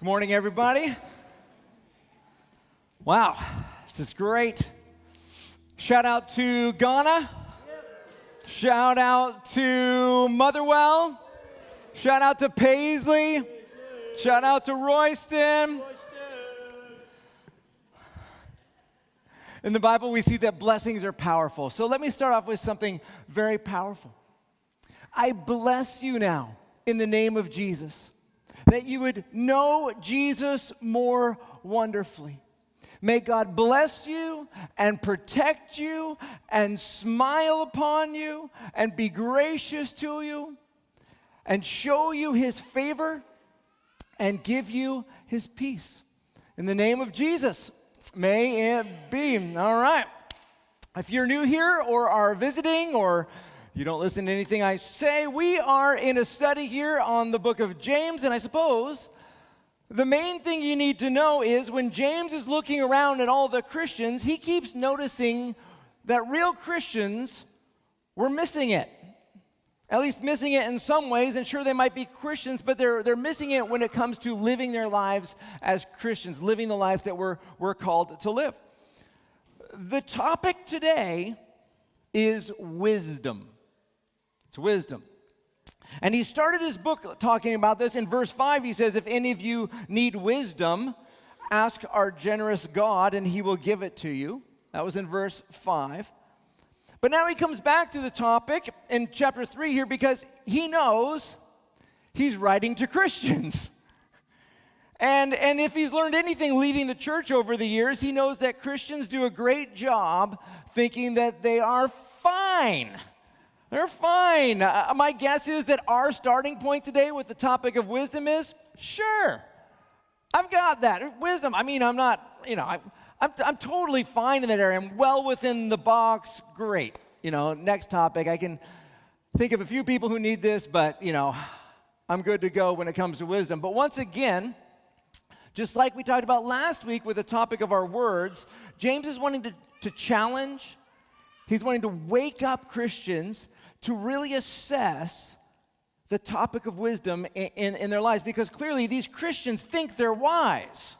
Good morning, everybody. Wow, this is great. Shout out to Ghana. Shout out to Motherwell. Shout out to Paisley. Shout out to Royston. In the Bible, we see that blessings are powerful. So let me start off with something very powerful. I bless you now in the name of Jesus, that you would know Jesus more wonderfully. May God bless you and protect you and smile upon you and be gracious to you and show you his favor and give you his peace. In the name of Jesus, may it be. All right. If you're new here or are visiting or you don't listen to anything I say, we are in a study here on the book of James, and I suppose the main thing you need to know is when James is looking around at all the Christians, he keeps noticing that real Christians were missing it. At least missing it in some ways, and sure they might be Christians, but they're missing it when it comes to living their lives as Christians, living the life that we're called to live. The topic today is wisdom. It's wisdom. And he started his book talking about this. In verse 5, he says, if any of you need wisdom, ask our generous God, and he will give it to you. That was in verse 5. But now he comes back to the topic in chapter 3 here because he knows he's writing to Christians. And if he's learned anything leading the church over the years, he knows that Christians do a great job thinking that they are fine. They're fine. My guess is that our starting point today with the topic of wisdom is, sure, I've got that. Wisdom, I mean, I'm not, I'm totally fine in that area. I'm well within the box. Great. Next topic. I can think of a few people who need this, but, I'm good to go when it comes to wisdom. But once again, just like we talked about last week with the topic of our words, James is wanting to challenge. He's wanting to wake up Christians to really assess the topic of wisdom in their lives, because clearly these Christians think they're wise.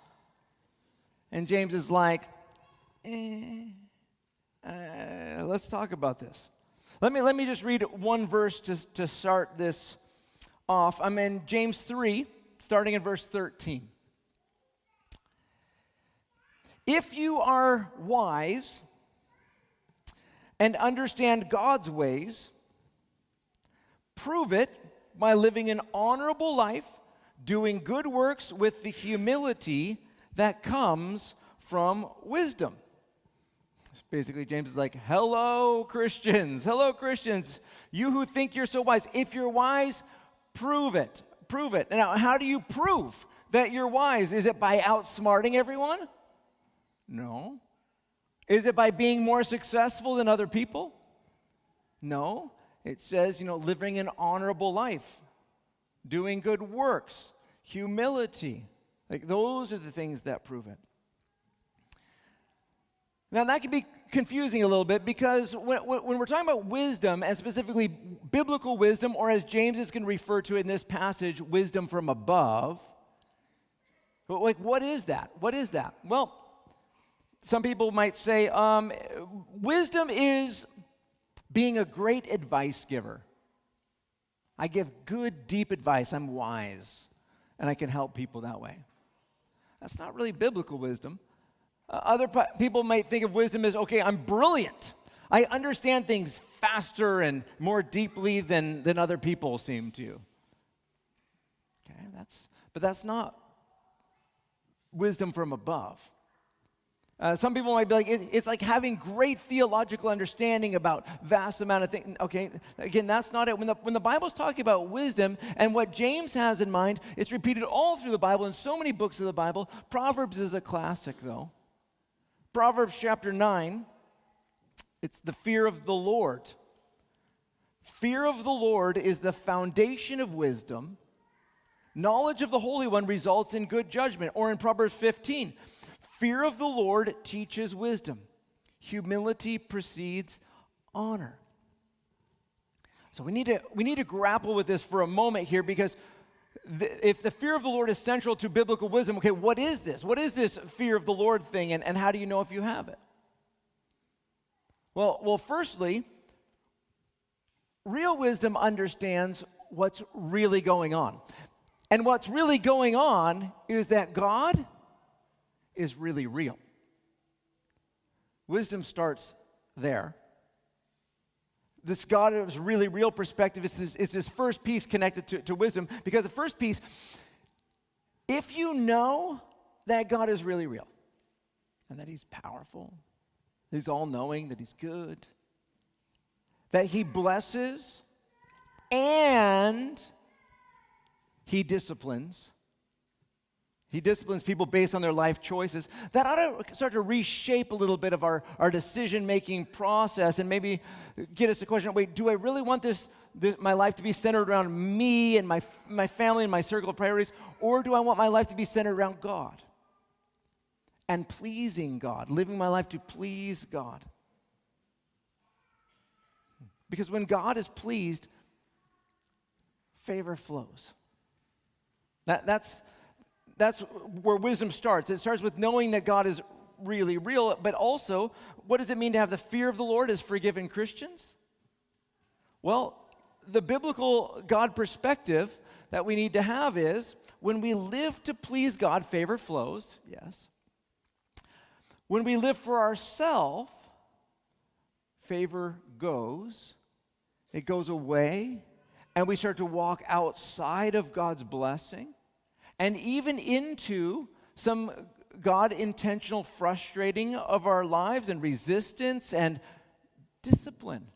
And James is like, let's talk about this. Let me just read one verse to start this off. I'm in James 3, starting in verse 13. If you are wise and understand God's ways, prove it by living an honorable life, doing good works with the humility that comes from wisdom. Basically, James is like, hello, Christians. Hello, Christians. You who think you're so wise. If you're wise, prove it. Prove it. Now, how do you prove that you're wise? Is it by outsmarting everyone? No. Is it by being more successful than other people? No. It says, living an honorable life, doing good works, humility. Like those are the things that prove it. Now that can be confusing a little bit because when we're talking about wisdom, and specifically biblical wisdom, or as James is going to refer to it in this passage, wisdom from above, like what is that? What is that? Well, some people might say wisdom is being a great advice giver. I give good, deep advice. I'm wise, and I can help people that way. That's not really biblical wisdom. Other people might think of wisdom as, okay, I'm brilliant. I understand things faster and more deeply than other people seem to. Okay, but that's not wisdom from above. Some people might be like, it's like having great theological understanding about vast amount of things. Okay, again, that's not it. When the Bible's talking about wisdom and what James has in mind, it's repeated all through the Bible in so many books of the Bible. Proverbs is a classic, though. Proverbs chapter 9, it's the fear of the Lord. Fear of the Lord is the foundation of wisdom. Knowledge of the Holy One results in good judgment. Or in Proverbs 15, fear of the Lord teaches wisdom. Humility precedes honor. So we need to grapple with this for a moment here because if the fear of the Lord is central to biblical wisdom, okay, what is this? What is this fear of the Lord thing, and how do you know if you have it? Well, firstly, real wisdom understands what's really going on. And what's really going on is that God is really real. Wisdom starts there. This God is really real perspective is this first piece connected to wisdom, because the first piece, if you know that God is really real and that he's powerful, he's all-knowing, that he's good, that he blesses and he disciplines. He disciplines people based on their life choices. That ought to start to reshape a little bit of our decision-making process and maybe get us the question, wait, do I really want my life to be centered around me and my family and my circle of priorities, or do I want my life to be centered around God and pleasing God, living my life to please God? Because when God is pleased, favor flows. That's where wisdom starts. It starts with knowing that God is really real, but also, what does it mean to have the fear of the Lord as forgiven Christians? Well, the biblical God perspective that we need to have is, when we live to please God, favor flows, yes. When we live for ourselves, favor goes. It goes away, and we start to walk outside of God's blessing, and even into some God-intentional frustrating of our lives and resistance and discipline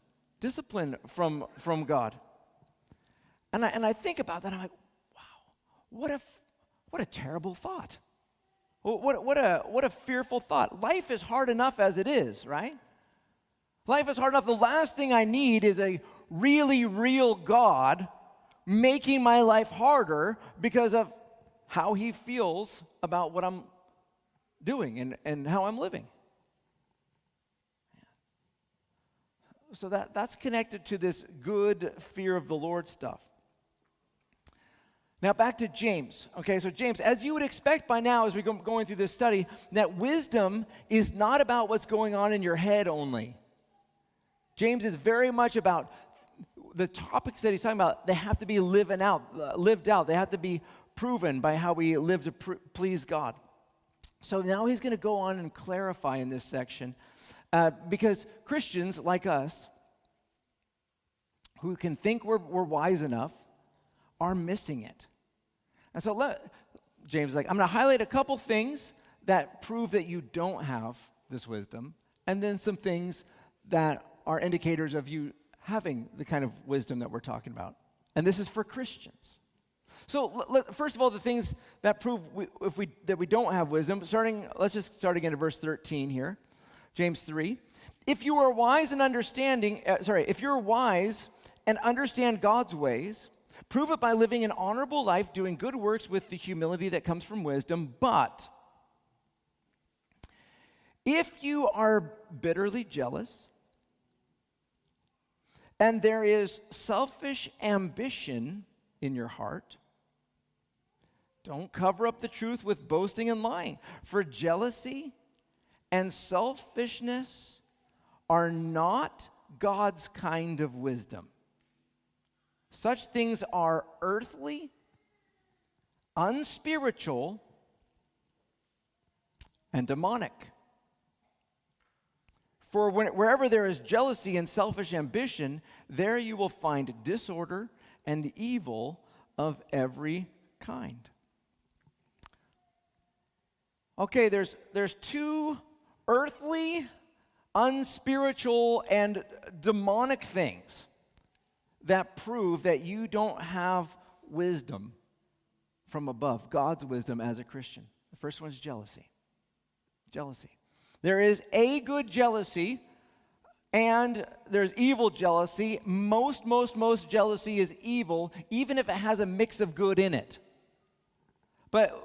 from God. And I think about that, I'm like, wow, what a terrible thought. What a fearful thought. Life is hard enough as it is, right? Life is hard enough. The last thing I need is a really real God making my life harder because of how he feels about what I'm doing and how I'm living. So that's connected to this good fear of the Lord stuff. Now back to James. Okay, so James, as you would expect by now as we're going through this study, that wisdom is not about what's going on in your head only. James is very much about the topics that he's talking about. They have to be lived out. They have to be proven by how we live to please God. So now he's going to go on and clarify in this section, because Christians like us, who can think we're wise enough, are missing it. And so James is like, I'm going to highlight a couple things that prove that you don't have this wisdom, and then some things that are indicators of you having the kind of wisdom that we're talking about. And this is for Christians. So first of all, the things that prove that we don't have wisdom, let's just start again at verse 13 here. James 3. If you're wise and understand God's ways, prove it by living an honorable life, doing good works with the humility that comes from wisdom. But if you are bitterly jealous, and there is selfish ambition in your heart, don't cover up the truth with boasting and lying. For jealousy and selfishness are not God's kind of wisdom. Such things are earthly, unspiritual, and demonic. For wherever there is jealousy and selfish ambition, there you will find disorder and evil of every kind. Okay, there's two earthly, unspiritual, and demonic things that prove that you don't have wisdom from above, God's wisdom as a Christian. The first one is jealousy. Jealousy. There is a good jealousy, and there's evil jealousy. Most jealousy is evil, even if it has a mix of good in it. But,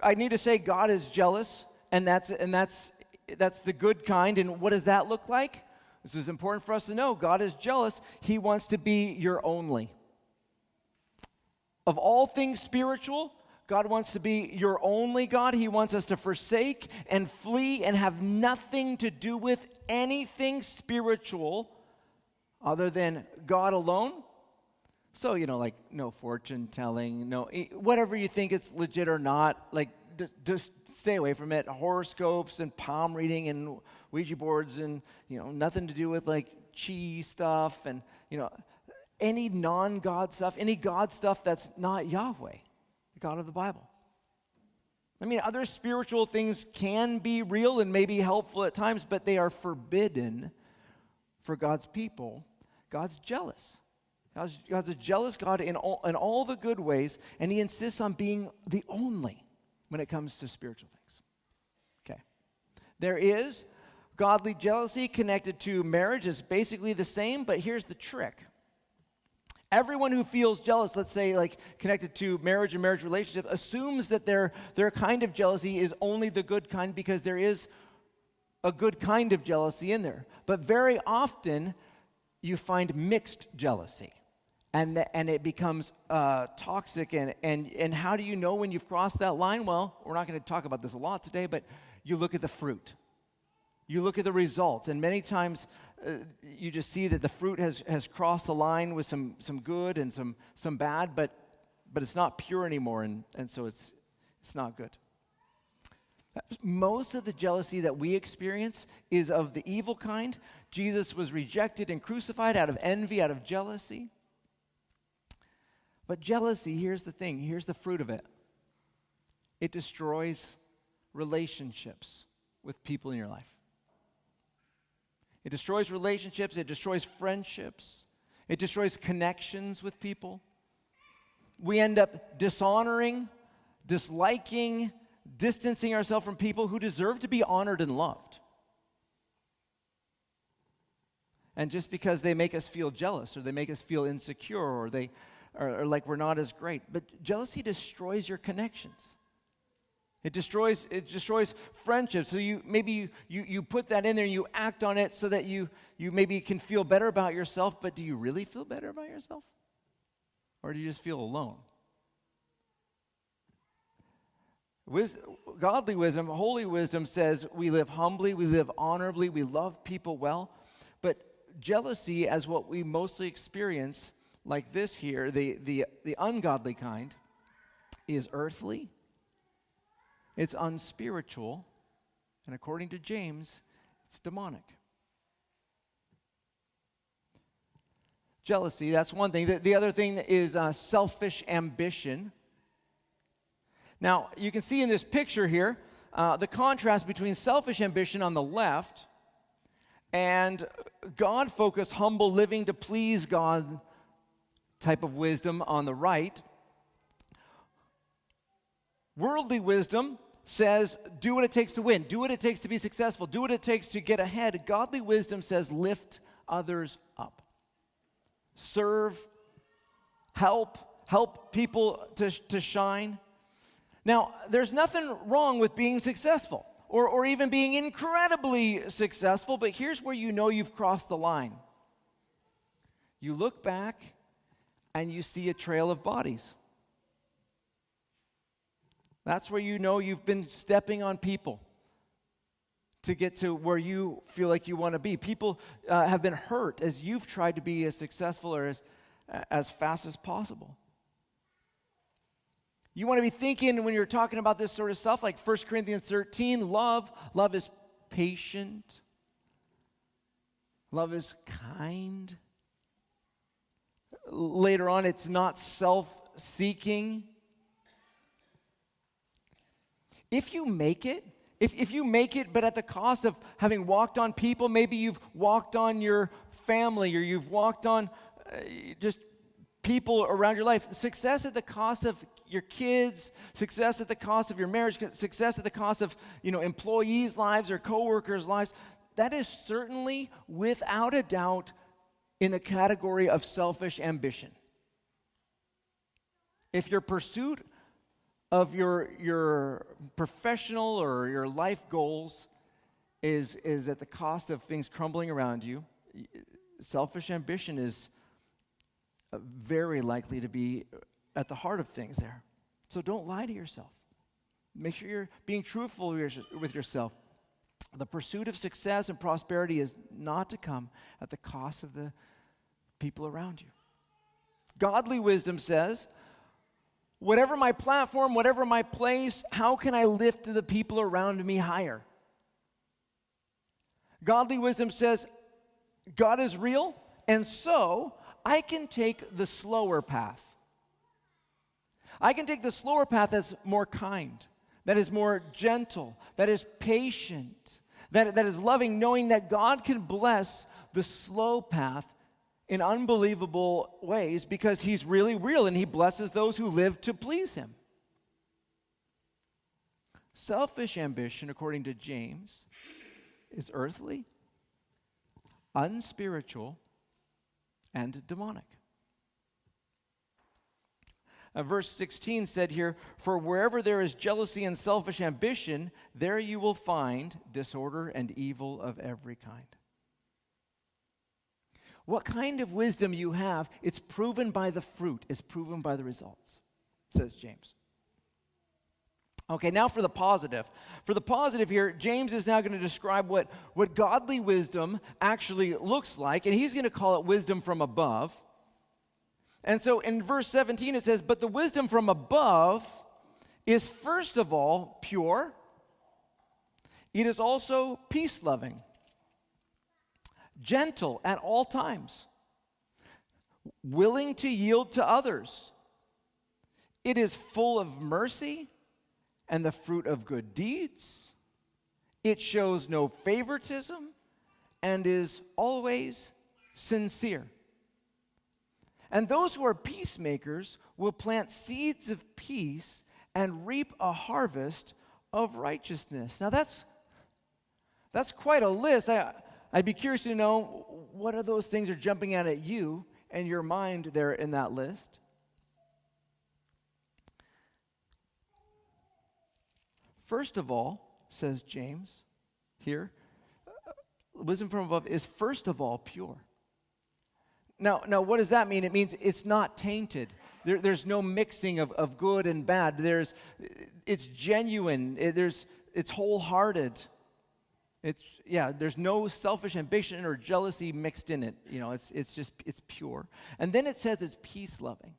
I need to say God is jealous, and that's the good kind. And what does that look like? This is important for us to know. God is jealous. He wants to be your only. of all things spiritual, God wants to be your only God. He wants us to forsake and flee and have nothing to do with anything spiritual other than God alone. So, like no fortune telling, no, whatever you think it's legit or not, like just stay away from it. Horoscopes and palm reading and Ouija boards and, nothing to do with like chi stuff and, any non-God stuff, any God stuff that's not Yahweh, the God of the Bible. I mean, other spiritual things can be real and maybe helpful at times, but they are forbidden for God's people. God's jealous. God's a jealous God in all the good ways, and he insists on being the only when it comes to spiritual things. Okay. There is godly jealousy connected to marriage. It's basically the same, but here's the trick. Everyone who feels jealous, let's say like connected to marriage and marriage relationships, assumes that their kind of jealousy is only the good kind because there is a good kind of jealousy in there. But very often you find mixed jealousy. And it becomes toxic. And how do you know when you've crossed that line? Well, we're not going to talk about this a lot today, but you look at the fruit. You look at the results. And many times you just see that the fruit has crossed the line with some good and some bad, but it's not pure anymore, and so it's not good. Most of the jealousy that we experience is of the evil kind. Jesus was rejected and crucified out of envy, out of jealousy. But jealousy, here's the thing, here's the fruit of it. It destroys relationships with people in your life. It destroys relationships, it destroys friendships, it destroys connections with people. We end up dishonoring, disliking, distancing ourselves from people who deserve to be honored and loved. And just because they make us feel jealous or they make us feel insecure or they or like we're not as great. But jealousy destroys your connections. It destroys friendships. So you put that in there and you act on it so that you maybe can feel better about yourself, but do you really feel better about yourself? Or do you just feel alone? Godly wisdom, holy wisdom says we live humbly, we live honorably, we love people well. But jealousy, as what we mostly experience, like this here, the ungodly kind, is earthly, it's unspiritual, and according to James, it's demonic. Jealousy, that's one thing. The other thing is selfish ambition. Now, you can see in this picture here the contrast between selfish ambition on the left and God-focused, humble living to please God type of wisdom on the right. Worldly wisdom says, do what it takes to win, do what it takes to be successful, do what it takes to get ahead. Godly wisdom says, lift others up. Serve, help people to shine. Now, there's nothing wrong with being successful or even being incredibly successful, but here's where you know you've crossed the line. You look back and you see a trail of bodies. That's where you know you've been stepping on people to get to where you feel like you want to be. People have been hurt as you've tried to be as successful or as fast as possible. You want to be thinking when you're talking about this sort of stuff, like 1 Corinthians 13, love is patient. Love is kind. Later on, it's not self-seeking. If you make it, if you make it, but at the cost of having walked on people, maybe you've walked on your family or you've walked on just people around your life. Success at the cost of your kids, success at the cost of your marriage, success at the cost of, employees' lives or coworkers' lives, that is certainly, without a doubt, in the category of selfish ambition. If your pursuit of your professional or your life goals is at the cost of things crumbling around you, selfish ambition is very likely to be at the heart of things there. So don't lie to yourself. Make sure you're being truthful with yourself. The pursuit of success and prosperity is not to come at the cost of the people around you. Godly wisdom says, whatever my platform, whatever my place, how can I lift the people around me higher? Godly wisdom says, God is real, and so I can take the slower path. I can take the slower path that's more kind, that is more gentle, that is patient, that is loving, knowing that God can bless the slow path in unbelievable ways because he's really real and he blesses those who live to please him. Selfish ambition, according to James, is earthly, unspiritual, and demonic. Verse 16 said here, "For wherever there is jealousy and selfish ambition, there you will find disorder and evil of every kind." What kind of wisdom you have, it's proven by the fruit, it's proven by the results, says James. Okay, now for the positive. For the positive here, James is now going to describe what godly wisdom actually looks like, and he's going to call it wisdom from above. And so in verse 17 it says, "But the wisdom from above is first of all pure. It is also peace-loving, gentle at all times, willing to yield to others. It is full of mercy and the fruit of good deeds. It shows no favoritism and is always sincere. And those who are peacemakers will plant seeds of peace and reap a harvest of righteousness." Now that's quite a list. I'd be curious to know what of those things are jumping out at you and your mind there in that list. First of all, says James here, wisdom from above is first of all pure. Now, what does that mean? It means it's not tainted. There's no mixing of good and bad. It's genuine. It's wholehearted. There's no selfish ambition or jealousy mixed in it. It's pure. And then it says it's peace-loving.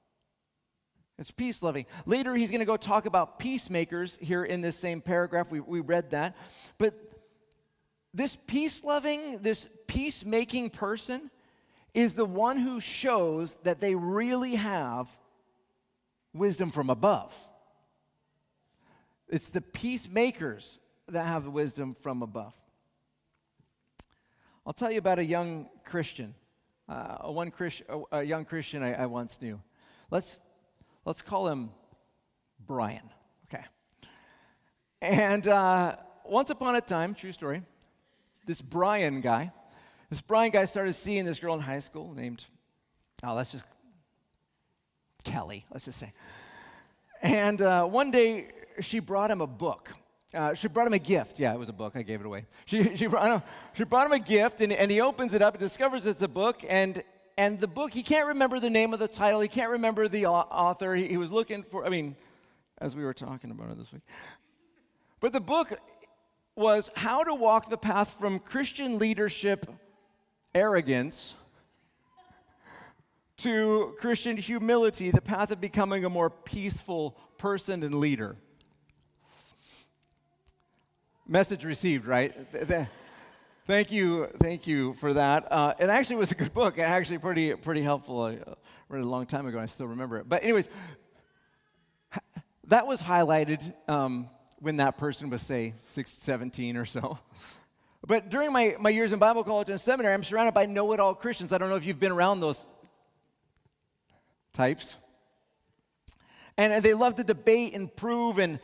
It's peace-loving. Later, he's going to go talk about peacemakers here in this same paragraph. We read that. But this peace-loving, this peacemaking person is the one who shows that they really have wisdom from above. It's the peacemakers that have the wisdom from above. I'll tell you about a young Christian, a young Christian I once knew. Let's call him Brian, okay? And once upon a time, true story, this Brian guy started seeing this girl in high school named, Kelly, let's just say. And one day, she brought him a book. She brought him a gift. Yeah, it was a book. I gave it away. She brought him a gift, and he opens it up and discovers it's a book. And the book, he can't remember the name of the title. He can't remember the author. He was looking for, as we were talking about it this week. But the book was How to Walk the Path from Christian Leadership Arrogance to Christian Humility, the path of becoming a more peaceful person and leader. Message received, right? Thank you for that. It actually was a good book. Actually pretty helpful. I read it a long time ago, and I still remember it. But anyways, that was highlighted when that person was, say, 17 or so. But during my years in Bible college and seminary, I'm surrounded by know-it-all Christians. I don't know if you've been around those types. And they love to debate and prove and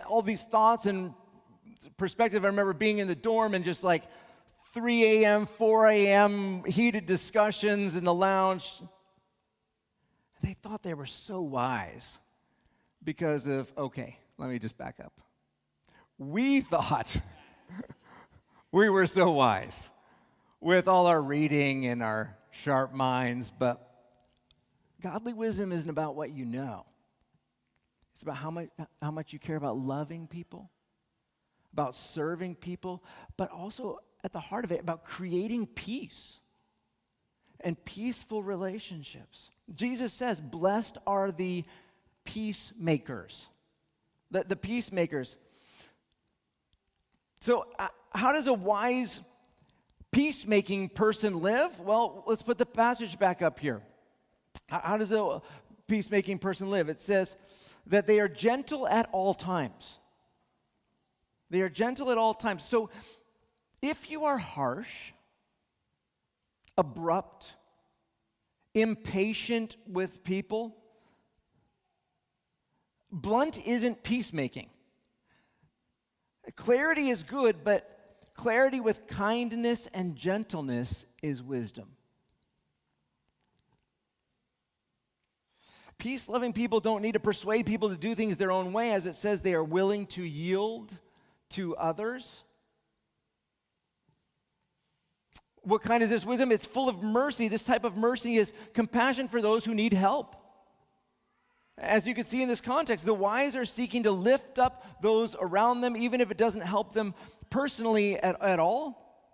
all these thoughts and perspective. I remember being in the dorm and just like 3 a.m., 4 a.m., heated discussions in the lounge. They thought they were so wise because of, okay, let me just back up. We thought we were so wise with all our reading and our sharp minds, but godly wisdom isn't about what you know. It's about how much you care about loving people, about serving people, but also at the heart of it, about creating peace and peaceful relationships. Jesus says, blessed are the peacemakers. The peacemakers. So how does a wise peacemaking person live? Well, let's put the passage back up here. How does a peacemaking person live? It says that they are gentle at all times. They are gentle at all times. So if you are harsh, abrupt, impatient with people, blunt isn't peacemaking. Clarity is good, but clarity with kindness and gentleness is wisdom. Peace-loving people don't need to persuade people to do things their own way. As it says, they are willing to yield to others. What kind is this wisdom? It's full of mercy. This type of mercy is compassion for those who need help. As you can see in this context, the wise are seeking to lift up those around them, even if it doesn't help them personally at all.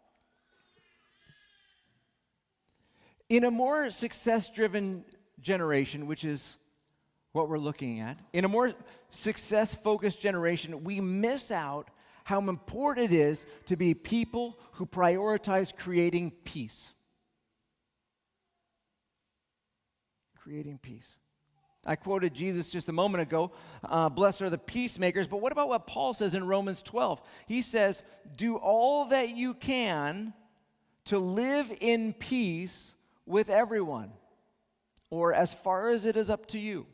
In a more success-driven generation, which is what we're looking at, in a more success-focused generation, we miss out how important it is to be people who prioritize creating peace. Creating peace. I quoted Jesus just a moment ago, blessed are the peacemakers, but what about what Paul says in Romans 12? He says, do all that you can to live in peace with everyone, or as far as it is up to you,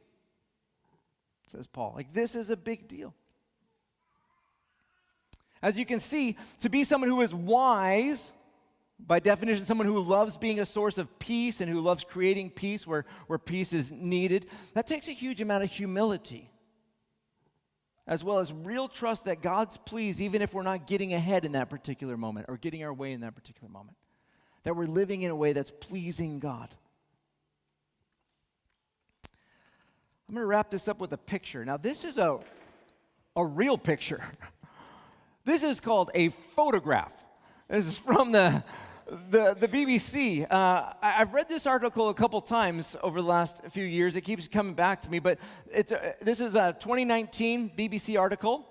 says Paul. Like, this is a big deal. As you can see, to be someone who is wise, by definition, someone who loves being a source of peace and who loves creating peace where peace is needed, that takes a huge amount of humility, as well as real trust that God's pleased even if we're not getting ahead in that particular moment or getting our way in that particular moment, that we're living in a way that's pleasing God. I'm going to wrap this up with a picture. Now, this is a real picture. This is called a photograph. This is from the BBC. I've read this article a couple times over the last few years. It keeps coming back to me, but this is a 2019 BBC article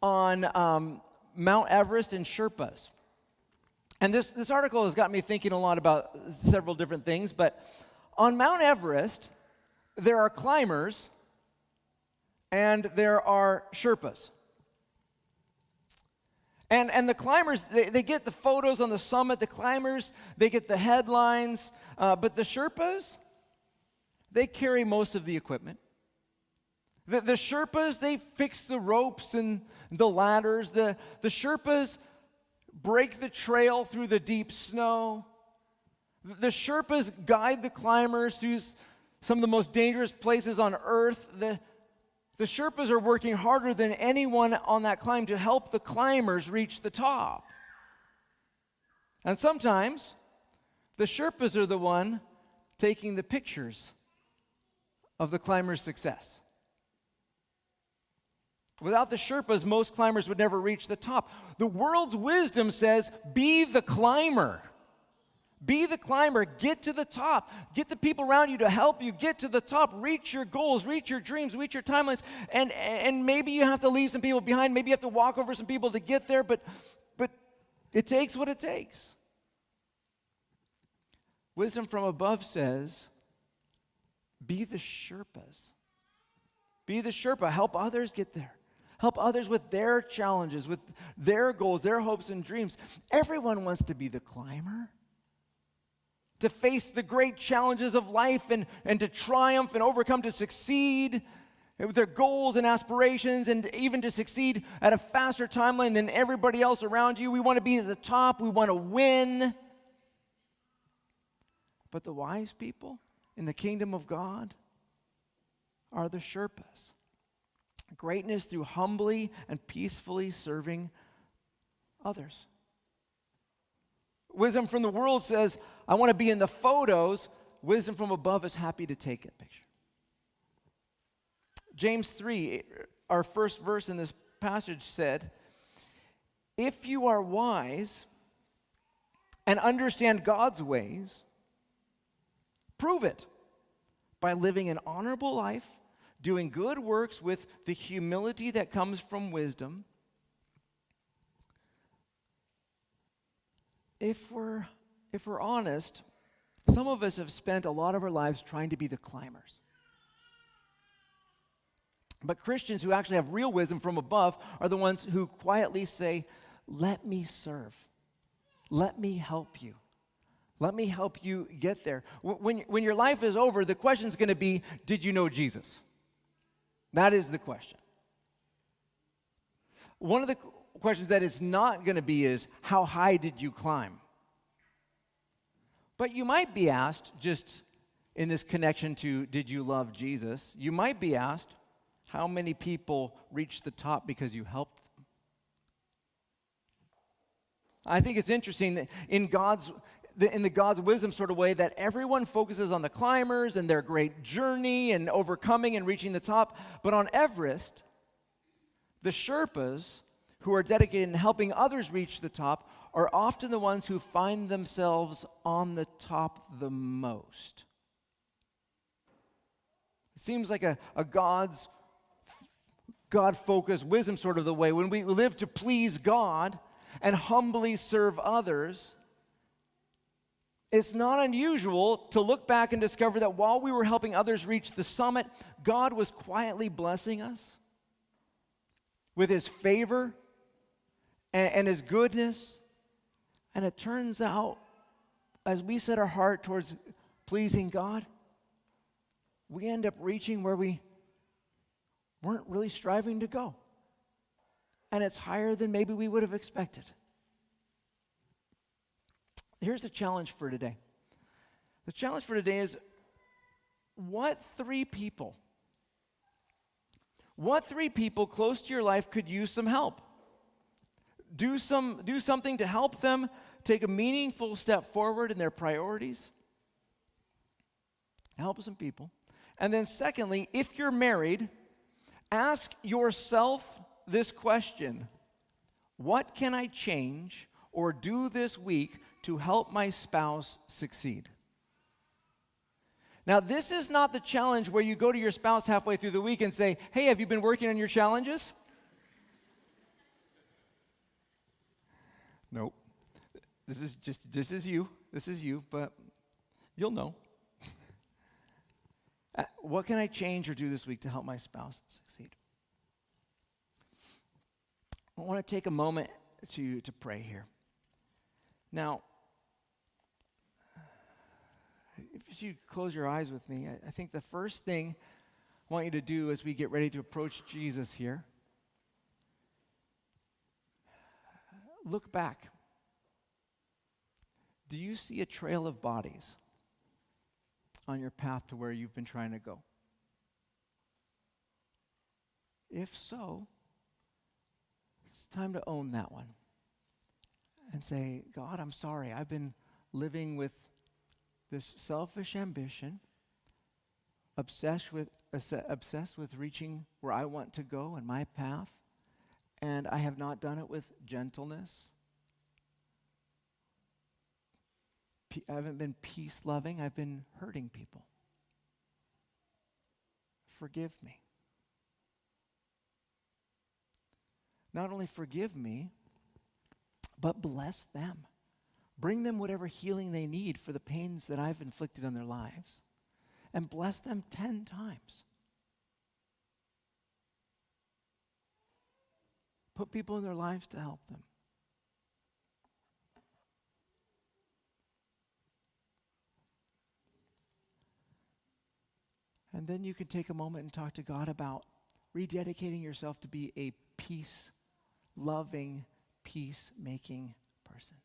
on Mount Everest and Sherpas. And this article has got me thinking a lot about several different things, but on Mount Everest, there are climbers and there are Sherpas. And the climbers, they get the photos on the summit. The climbers, they get the headlines. But the Sherpas, they carry most of the equipment. The Sherpas, they fix the ropes and the ladders. The Sherpas break the trail through the deep snow. The Sherpas guide the climbers through some of the most dangerous places on earth. The Sherpas are working harder than anyone on that climb to help the climbers reach the top. And sometimes, the Sherpas are the one taking the pictures of the climber's success. Without the Sherpas, most climbers would never reach the top. The world's wisdom says, be the climber. Be the climber. Get to the top. Get the people around you to help you get to the top. Reach your goals. Reach your dreams. Reach your timelines. And maybe you have to leave some people behind. Maybe you have to walk over some people to get there. But it takes what it takes. Wisdom from above says, be the Sherpas. Be the Sherpa. Help others get there. Help others with their challenges, with their goals, their hopes and dreams. Everyone wants to be the climber. To face the great challenges of life and to triumph and overcome, to succeed with their goals and aspirations, and even to succeed at a faster timeline than everybody else around you. We want to be at the top. We want to win. But the wise people in the kingdom of God are the Sherpas. Greatness through humbly and peacefully serving others. Wisdom from the world says, I want to be in the photos. Wisdom from above is happy to take a picture. James 3, our first verse in this passage said, if you are wise and understand God's ways, prove it by living an honorable life, doing good works with the humility that comes from wisdom. If we're honest, some of us have spent a lot of our lives trying to be the climbers. But Christians who actually have real wisdom from above are the ones who quietly say, let me serve. Let me help you. Let me help you get there. When your life is over, the question is going to be, did you know Jesus? That is the question. One of the questions that it's not going to be is, how high did you climb? But you might be asked, just in this connection to, did you love Jesus? You might be asked, how many people reached the top because you helped them? I think it's interesting that in the God's wisdom sort of way that everyone focuses on the climbers and their great journey and overcoming and reaching the top. But on Everest, the Sherpas who are dedicated in helping others reach the top are often the ones who find themselves on the top the most. It seems like a God-focused wisdom sort of the way. When we live to please God and humbly serve others, it's not unusual to look back and discover that while we were helping others reach the summit, God was quietly blessing us with His favor and His goodness. And it turns out, as we set our heart towards pleasing God, we end up reaching where we weren't really striving to go. And it's higher than maybe we would have expected. Here's the challenge for today. The challenge for today is, what three people close to your life could use some help? Do something to help them take a meaningful step forward in their priorities. Help some people. And then secondly, if you're married, ask yourself this question: what can I change or do this week to help my spouse succeed? Now, this is not the challenge where you go to your spouse halfway through the week and say, hey, have you been working on your challenges? Nope. This is you, but you'll know. What can I change or do this week to help my spouse succeed? I want to take a moment to pray here. Now, if you close your eyes with me, I think the first thing I want you to do as we get ready to approach Jesus here, look back. Do you see a trail of bodies on your path to where you've been trying to go? If so, it's time to own that one and say, God, I'm sorry. I've been living with this selfish ambition, obsessed with reaching where I want to go in my path, and I have not done it with gentleness. I haven't been peace-loving. I've been hurting people. Forgive me. Not only forgive me, but bless them. Bring them whatever healing they need for the pains that I've inflicted on their lives. And bless them 10 times. Put people in their lives to help them. And then you can take a moment and talk to God about rededicating yourself to be a peace-loving, peace-making person.